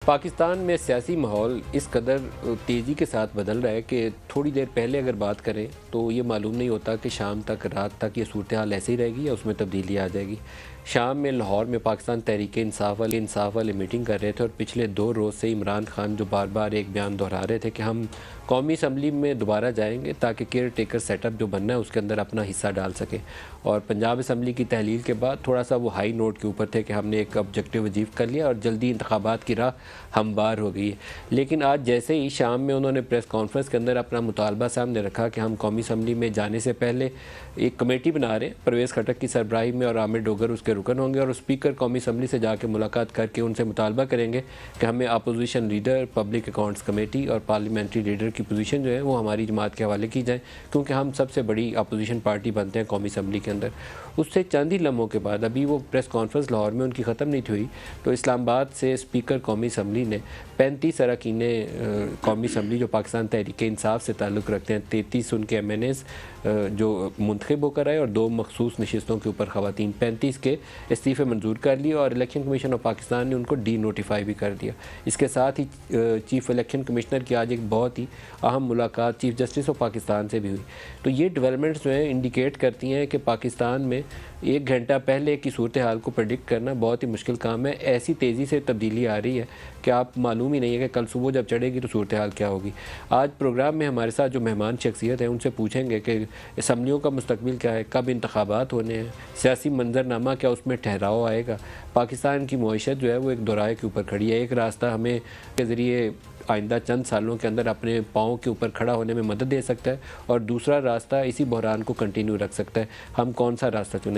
पाकिस्तान में सियासी माहौल इस कदर तेज़ी के साथ बदल रहा है कि थोड़ी देर पहले अगर बात करें तो ये मालूम नहीं होता कि शाम तक रात तक ये सूरत हाल ऐसे ही रहेगी या उसमें तब्दीली आ जाएगी। शाम में लाहौर में पाकिस्तान तहरीक इंसाफ वाले मीटिंग कर रहे थे और पिछले 2 रोज़ से इमरान खान जो बार बार एक बयान दोहरा रहे थे कि हम कौमी असम्बली में दोबारा जाएंगे ताकि केयर टेकर सेटअप जो बनना है उसके अंदर अपना हिस्सा डाल सकें। और पंजाब असम्बली की तहलील के बाद थोड़ा सा वो हाई नोट के ऊपर थे कि हमने एक ऑब्जेक्टिव अचीव कर लिया और जल्दी इंतखाबात की राह हमवार हो गई है। लेकिन आज जैसे ही शाम में उन्होंने प्रेस कॉन्फ्रेंस के अंदर अपना मुतालबा सामने रखा कि हम कौमी असम्बली में जाने से पहले एक कमेटी बना रहे हैं, परवेज़ खटक की सरबराही में, और आमिर डोगर उसके रुकन होंगे, और स्पीकर कौमी असम्बली से जाके मुलाकात करके उनसे मुतालबा करेंगे कि हमें opposition leader, public accounts committee और पार्लियामेंट्री लीडर की पोजीशन जो है वो हमारी जमात के हवाले की जाए, क्योंकि हम सबसे बड़ी अपोजिशन पार्टी बनते हैं कौमी असम्बली के अंदर। उससे चंद ही लम्हों के बाद, अभी वो प्रेस कॉन्फ्रेंस लाहौर में उनकी ख़त्म नहीं थी हुई, तो इस्लामाबाद से स्पीकर कौमी असम्बली ने 35 अरकान कौमी असम्बली जो पाकिस्तान तहरीक इंसाफ से ताल्लुक़ रखते हैं, 33 उनके MNAs जो मुंतखब होकर आए और 2 मखसूस नशिस्तों के ऊपर ख़वातीन, 35 के इस्तीफ़े मंजूर कर लिए और इलेक्शन कमीशन ऑफ पाकिस्तान ने उनको डी नोटिफाई भी कर दिया। इसके साथ ही चीफ़ इलेक्शन कमिश्नर की आज एक बहुत ही अहम मुलाकात चीफ़ जस्टिस ऑफ पाकिस्तान से भी हुई। तो ये डेवलपमेंट्स जो हैं इंडिकेट करती हैं कि पाकिस्तान में 1 घंटा पहले की सूरत हाल को प्रेडिक्ट करना बहुत ही मुश्किल काम है। ऐसी तेज़ी से तब्दीली आ रही है कि आप मालूम ही नहीं है कि कल सुबह जब चढ़ेगी तो सूरत हाल क्या होगी। आज प्रोग्राम में हमारे साथ जो मेहमान शख्सियत है उनसे पूछेंगे कि असम्बलियों का मुस्तकबिल क्या है, कब इंतखाबात होने हैं, सियासी मंजरनामा क्या उसमें ठहराव आएगा। पाकिस्तान की मईशत जो है वो एक दोराहे के ऊपर खड़ी है। एक रास्ता हमें के ज़रिए आइंदा चंद सालों के अंदर अपने पाँव के ऊपर खड़ा होने में मदद दे सकता है और दूसरा रास्ता इसी बहरान को कंटिन्यू रख सकता है। हम कौन सा रास्ता चुनेंगे?